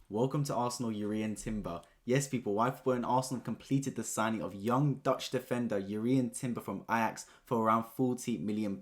Welcome to Arsenal Jurrien Timber. Yes, people, Whiteful and Arsenal completed the signing of young Dutch defender Jurrien Timber from Ajax for around £40 million.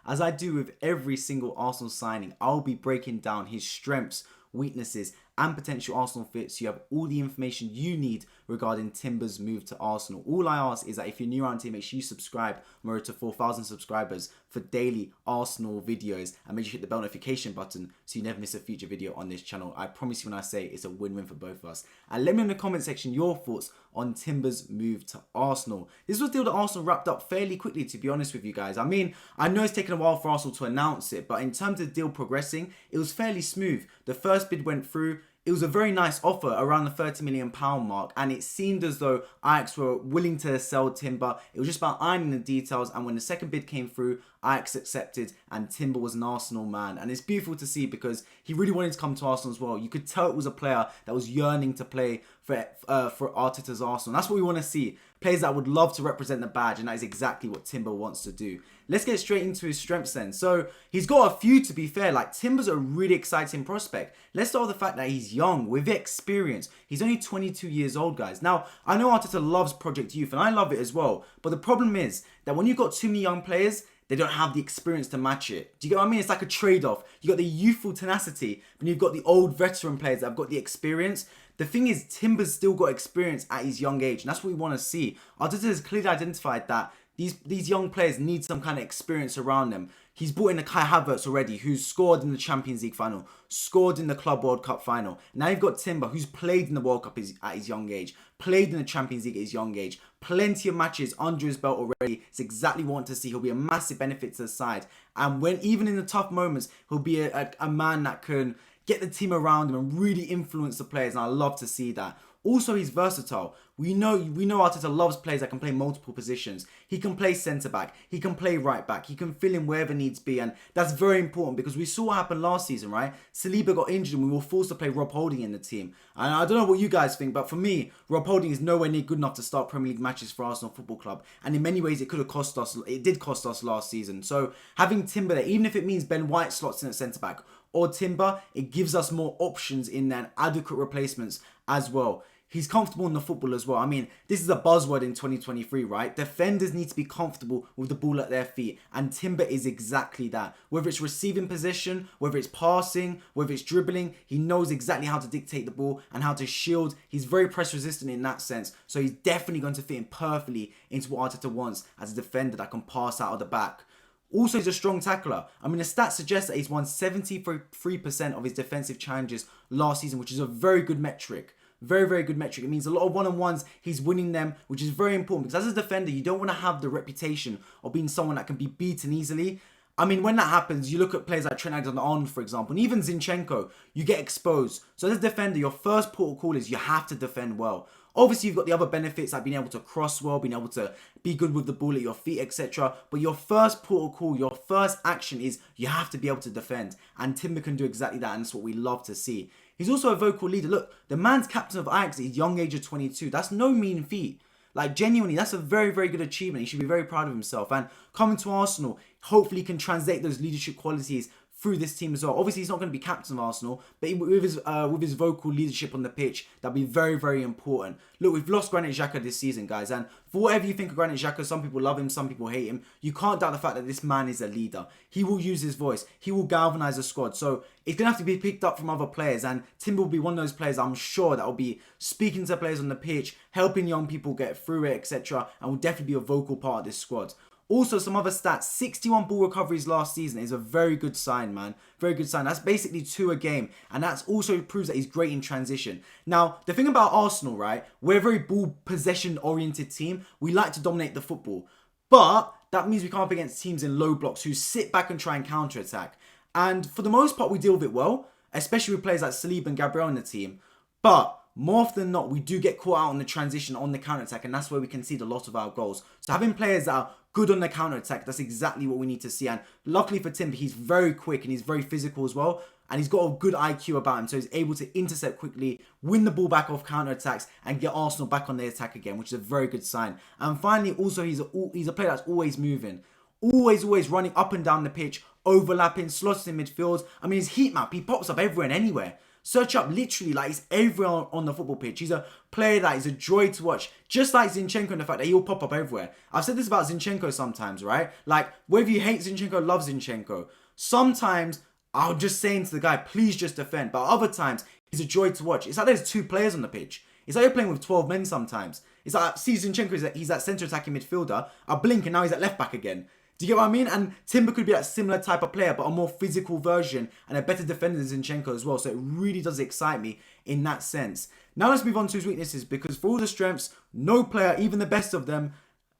As I do with every single Arsenal signing, I'll be breaking down his strengths, weaknesses, and potential Arsenal fits. So you have all the information you need regarding Timber's move to Arsenal. All I ask is that if you're new around here, make sure you subscribe. I'm already to 4,000 subscribers for daily Arsenal videos, and make sure you hit the bell notification button so you never miss a future video on this channel. I promise you when I say it's a win-win for both of us. And let me know in the comment section your thoughts on Timber's move to Arsenal. This was a deal that Arsenal wrapped up fairly quickly, to be honest with you guys. I mean, I know it's taken a while for Arsenal to announce it, but in terms of the deal progressing, it was fairly smooth. The first bid went through. It was a very nice offer around the £30 million mark, and it seemed as though Ajax were willing to sell Timber. It was just about ironing the details, and when the second bid came through, Ajax accepted, and Timber was an Arsenal man. And it's beautiful to see because he really wanted to come to Arsenal as well. You could tell it was a player that was yearning to play for Arteta's Arsenal. And that's what we want to see. Players that would love to represent the badge, and that is exactly what Timber wants to do. Let's get straight into his strengths then. So he's got a few, to be fair. Like, Timber's a really exciting prospect. Let's start with the fact that he's young with experience. He's only 22 years old, guys. Now, I know Arteta loves Project Youth, and I love it as well. But the problem is that when you've got too many young players, they don't have the experience to match it. Do you get what I mean? It's like a trade-off. You got the youthful tenacity, but you've got the old veteran players that have got the experience. The thing is, Timber's still got experience at his young age, and that's what we want to see. Arteta has clearly identified that these young players need some kind of experience around them. He's brought in a Kai Havertz already, who's scored in the Champions League final, scored in the Club World Cup final. Now you've got Timber, who's played in the World Cup at his young age, played in the Champions League at his young age, plenty of matches under his belt already. It's exactly what I want to see. He'll be a massive benefit to the side. And when even in the tough moments, he'll be a man that can get the team around him and really influence the players, and I love to see that. Also, he's versatile. We know Arteta loves players that can play multiple positions. He can play centre-back. He can play right-back. He can fill in wherever needs be. And that's very important because we saw what happened last season, right? Saliba got injured and we were forced to play Rob Holding in the team. And I don't know what you guys think, but for me, Rob Holding is nowhere near good enough to start Premier League matches for Arsenal Football Club. And in many ways, it could have cost us. It did cost us last season. So having Timber there, even if it means Ben White slots in at centre-back or Timber, it gives us more options in there and adequate replacements as well. He's comfortable in the football as well. I mean, this is a buzzword in 2023, right? Defenders need to be comfortable with the ball at their feet. And Timber is exactly that. Whether it's receiving position, whether it's passing, whether it's dribbling, he knows exactly how to dictate the ball and how to shield. He's very press resistant in that sense. So he's definitely going to fit in perfectly into what Arteta wants as a defender that can pass out of the back. Also, he's a strong tackler. I mean, the stats suggest that he's won 73% of his defensive challenges last season, which is a very good metric. Very, very good metric. It means a lot of one-on-ones, he's winning them, which is very important because as a defender, you don't want to have the reputation of being someone that can be beaten easily. I mean, when that happens, you look at players like Trent Alexander-Arnold, for example, and even Zinchenko, you get exposed. So as a defender, your first port of call is you have to defend well. Obviously, you've got the other benefits like being able to cross well, being able to be good with the ball at your feet, etc. But your first port of call, your first action is you have to be able to defend. And Timber can do exactly that, and that's what we love to see. He's also a vocal leader. Look, the man's captain of Ajax at his young age of 22. That's no mean feat. Like, genuinely, that's a very, very good achievement. He should be very proud of himself. And coming to Arsenal, hopefully he can translate those leadership qualities through this team as well. Obviously, he's not going to be captain of Arsenal, but with his vocal leadership on the pitch, that'll be very, very important. Look, we've lost Granit Xhaka this season, guys, and for whatever you think of Granit Xhaka, some people love him, some people hate him. You can't doubt the fact that this man is a leader. He will use his voice. He will galvanise the squad. So it's going to have to be picked up from other players, and Timber will be one of those players, I'm sure, that will be speaking to players on the pitch, helping young people get through it, etc., and will definitely be a vocal part of this squad. Also, some other stats. 61 ball recoveries last season is a very good sign, man. Very good sign. That's basically 2 a game. And that also proves that he's great in transition. Now, the thing about Arsenal, right? We're a very ball possession-oriented team. We like to dominate the football. But that means we can't be against teams in low blocks who sit back and try and counter-attack. And for the most part, we deal with it well. Especially with players like Saliba and Gabriel in the team. But more often than not, we do get caught out on the transition, on the counter-attack, and that's where we concede a lot of our goals. So having players that are good on the counter-attack, that's exactly what we need to see. And luckily for Timber, he's very quick and he's very physical as well. And he's got a good IQ about him, so he's able to intercept quickly, win the ball back off counter-attacks, and get Arsenal back on the attack again, which is a very good sign. And finally, also, he's a player that's always moving. Always running up and down the pitch, overlapping, slots in midfield. I mean, his heat map, he pops up everywhere and anywhere. Search up literally, like, he's everywhere on the football pitch. He's a player that is a joy to watch. Just like Zinchenko in the fact that he'll pop up everywhere. I've said this about Zinchenko sometimes, right? Like, whether you hate Zinchenko, love Zinchenko, sometimes I'll just saying to the guy, please just defend. But other times, he's a joy to watch. It's like there's 2 players on the pitch. It's like you're playing with 12 men sometimes. It's like, see Zinchenko, he's that centre attacking midfielder. I blink and now he's at left back again. Do you get what I mean? And Timber could be that similar type of player, but a more physical version and a better defender than Zinchenko as well. So it really does excite me in that sense. Now let's move on to his weaknesses, because for all the strengths, no player, even the best of them,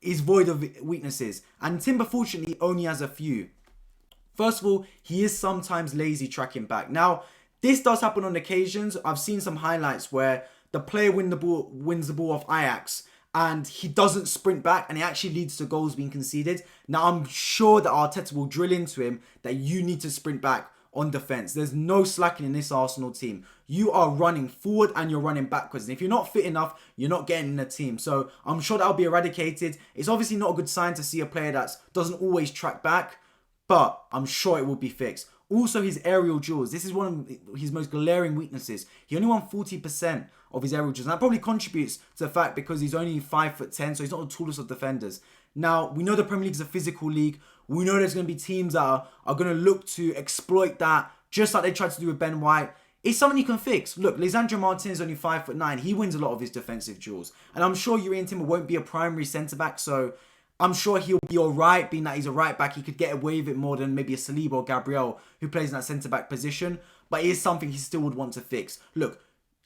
is void of weaknesses. And Timber, fortunately, only has a few. First of all, he is sometimes lazy tracking back. Now, this does happen on occasions. I've seen some highlights where the player wins the ball off Ajax, and he doesn't sprint back, and it actually leads to goals being conceded. Now, I'm sure that Arteta will drill into him that you need to sprint back on defence. There's no slacking in this Arsenal team. You are running forward and you're running backwards. And if you're not fit enough, you're not getting in the team. So I'm sure that'll be eradicated. It's obviously not a good sign to see a player that doesn't always track back, but I'm sure it will be fixed. Also, his aerial duels. This is one of his most glaring weaknesses. He only won 40% of his aerial duels. And that probably contributes to the fact because he's only 5'10", so he's not the tallest of defenders. Now, we know the Premier League is a physical league. We know there's going to be teams that are going to look to exploit that, just like they tried to do with Ben White. It's something you can fix. Look, Lisandro Martinez is only 5'9". He wins a lot of his defensive duels. And I'm sure Jurrien Timber won't be a primary centre-back, so I'm sure he'll be alright, being that he's a right-back. He could get away with it more than maybe a Saliba or Gabriel, who plays in that centre-back position. But it is something he still would want to fix. Look,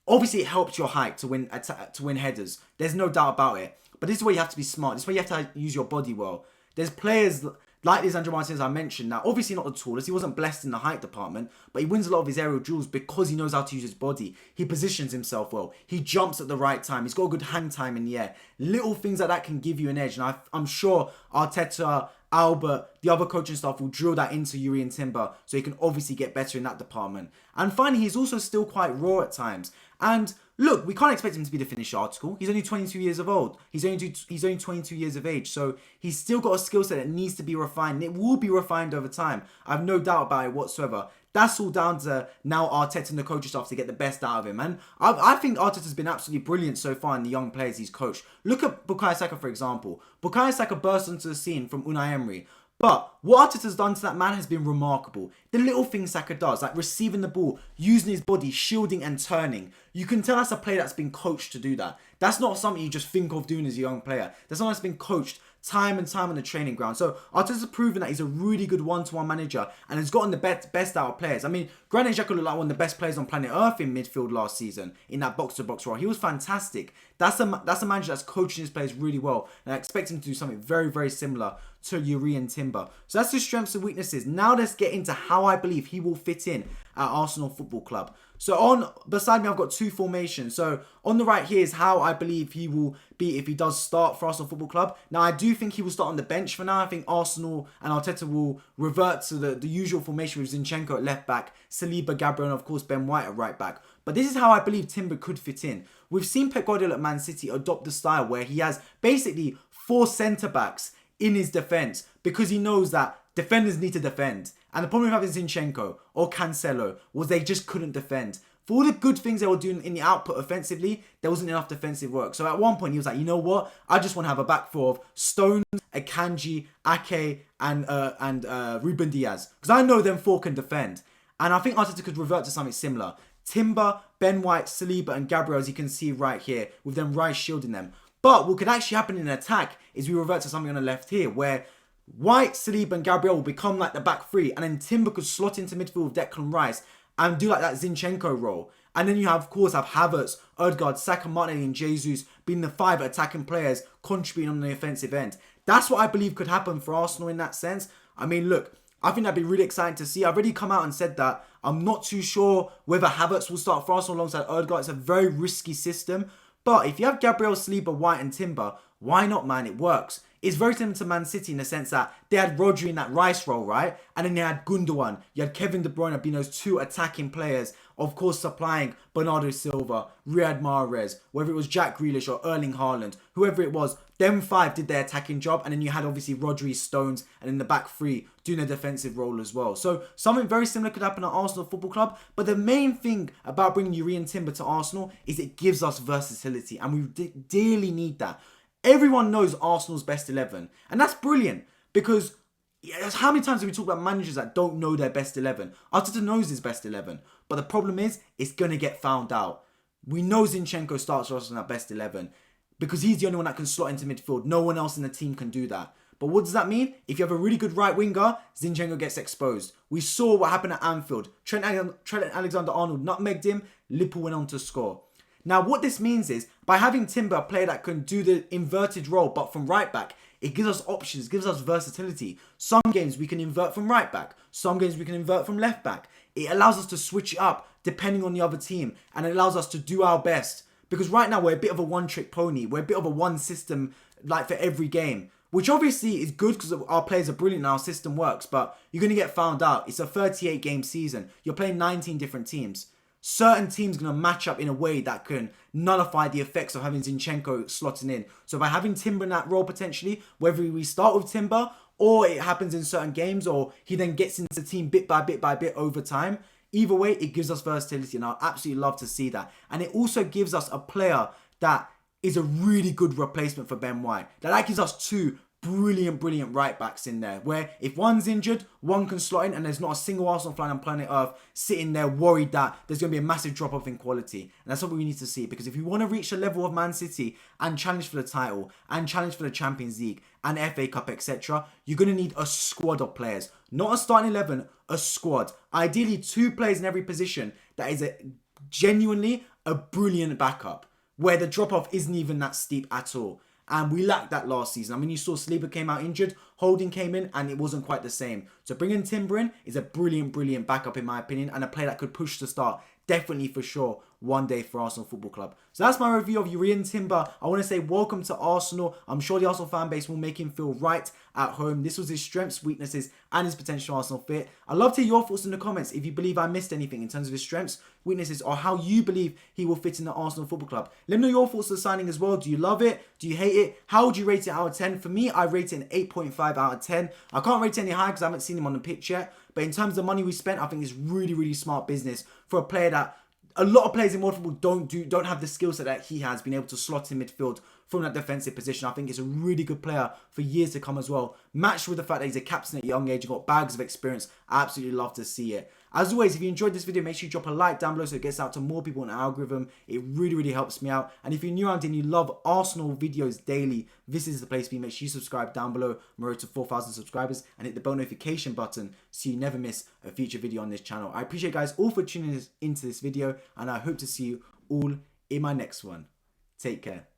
obviously it helps your height to win headers. There's no doubt about it. But this is where you have to be smart. This is where you have to use your body well. There's players like Lisandro Martinez I mentioned. Now, obviously not the tallest. He wasn't blessed in the height department. But he wins a lot of his aerial duels because he knows how to use his body. He positions himself well. He jumps at the right time. He's got a good hang time in the air. Little things like that can give you an edge. And I'm sure Arteta, Albert, the other coaching staff will drill that into Jurrien Timber so he can obviously get better in that department. And finally, he's also still quite raw at times. And look, we can't expect him to be the finished article. He's only 22 years of old. He's only 22 years of age. So he's still got a skill set that needs to be refined. And it will be refined over time. I have no doubt about it whatsoever. That's all down to now Arteta and the coaching staff to get the best out of him. And I think Arteta's been absolutely brilliant so far in the young players he's coached. Look at Bukayo Saka, for example. Bukayo Saka burst onto the scene from Unai Emery. But what Arteta's done to that man has been remarkable. The little things Saka does, like receiving the ball, using his body, shielding and turning. You can tell that's a player that's been coached to do that. That's not something you just think of doing as a young player. That's something that's been coached time and time on the training ground. So Arteta's proven that he's a really good one-to-one manager and has gotten the best out of players. I mean, Granit Xhaka looked like one of the best players on planet Earth in midfield last season in that box-to-box role. He was fantastic. That's a manager that's coaching his players really well, and I expect him to do something very, very similar to Jurrien Timber. So that's his strengths and weaknesses. Now let's get into how I believe he will fit in at Arsenal Football Club. So beside me, I've got 2 formations. So on the right here is how I believe he will be if he does start for Arsenal Football Club. Now, I do think he will start on the bench for now. I think Arsenal and Arteta will revert to the usual formation with Zinchenko at left back, Saliba, Gabriel, and of course Ben White at right back. But this is how I believe Timber could fit in. We've seen Pep Guardiola at Man City adopt the style where he has basically 4 centre-backs in his defence because he knows that defenders need to defend. And the problem with having Zinchenko or Cancelo was they just couldn't defend. For all the good things they were doing in the output offensively, there wasn't enough defensive work. So at one point he was like, you know what? I just want to have a back 4 of Stones, Akanji, Ake, and Ruben Diaz. Because I know them 4 can defend. And I think Arteta could revert to something similar. Timber, Ben White, Saliba, and Gabriel, as you can see right here, with them right shielding them. But what could actually happen in an attack is we revert to something on the left here, where White, Saliba, and Gabriel will become like the back 3, and then Timber could slot into midfield with Declan Rice and do like that Zinchenko role. And then you have, of course, Havertz, Odegaard, Saka, Martinelli, and Jesus being the 5 attacking players contributing on the offensive end. That's what I believe could happen for Arsenal in that sense. I mean, look, I think that'd be really exciting to see. I've already come out and said that I'm not too sure whether Havertz will start for Arsenal alongside Odegaard. It's a very risky system. But if you have Gabriel, Saliba, White, and Timber, why not, man? It works. It's very similar to Man City in the sense that they had Rodri in that Rice role, right? And then they had Gundogan. You had Kevin De Bruyne being those 2 attacking players, of course supplying Bernardo Silva, Riyad Mahrez, whether it was Jack Grealish or Erling Haaland, whoever it was, them five did their attacking job, and then you had obviously Rodri, Stones, and in the back three doing a defensive role as well. So something very similar could happen at Arsenal Football Club. But the main thing about bringing Jurrien Timber to Arsenal is it gives us versatility, and we dearly need that. Everyone knows Arsenal's best 11, and that's brilliant because how many times have we talked about managers that don't know their best 11? Arteta knows his best 11, but the problem is it's going to get found out. We know Zinchenko starts for us in our best 11 because he's the only one that can slot into midfield. No one else in the team can do that. But what does that mean? If you have a really good right winger, Zinchenko gets exposed. We saw what happened at Anfield. Trent Alexander-Arnold nutmegged him. Liverpool went on to score. Now, what this means is, by having Timber, a player that can do the inverted role, but from right back, it gives us options, gives us versatility. Some games we can invert from right back. Some games we can invert from left back. It allows us to switch it up depending on the other team, and it allows us to do our best. Because right now we're a bit of a one-trick pony. We're a bit of a one system, like for every game, which obviously is good because our players are brilliant and our system works, but you're going to get found out. It's a 38-game season. You're playing 19 different teams. Certain teams are going to match up in a way that can nullify the effects of having Zinchenko slotting in. So by having Timber in that role potentially, whether we start with Timber or it happens in certain games or he then gets into the team bit by bit over time, either way, it gives us versatility, and I'd absolutely love to see that. And it also gives us a player that is a really good replacement for Ben White. That gives us two brilliant right backs in there, where if one's injured, one can slot in, and there's not a single Arsenal fan on planet Earth sitting there worried that there's going to be a massive drop off in quality. And that's what we need to see, because if you want to reach the level of Man City and challenge for the title and challenge for the Champions League and FA Cup, etc., you're going to need a squad of players, not a starting 11, a squad. Ideally 2 players in every position that is genuinely a brilliant backup, where the drop off isn't even that steep at all. And we lacked that last season. I mean, you saw Saliba came out injured, Holding came in, and it wasn't quite the same. So bringing Timber in is a brilliant backup in my opinion, and a player that could push to start, definitely for sure, one day for Arsenal Football Club. So that's my review of Jurrien Timber. I want to say welcome to Arsenal. I'm sure the Arsenal fan base will make him feel right at home. This was his strengths, weaknesses, and his potential Arsenal fit. I'd love to hear your thoughts in the comments if you believe I missed anything in terms of his strengths, weaknesses, or how you believe he will fit in the Arsenal Football Club. Let me know your thoughts on the signing as well. Do you love it? Do you hate it? How would you rate it out of 10? For me, I rate it an 8.5 out of 10. I can't rate it any higher because I haven't seen him on the pitch yet. But in terms of the money we spent, I think it's really smart business for a player that a lot of players in world football don't have the skill set that he has, been able to slot in midfield from that defensive position. I think he's a really good player for years to come as well. Matched with the fact that he's a captain at a young age and got bags of experience. I absolutely love to see it. As always, if you enjoyed this video, make sure you drop a like down below so it gets out to more people in the algorithm. It really helps me out. And if you're new around and you love Arsenal videos daily, this is the place to be. Make sure you subscribe down below. I'm road to 4,000 subscribers, and hit the bell notification button so you never miss a future video on this channel. I appreciate you guys all for tuning into this video, and I hope to see you all in my next one. Take care.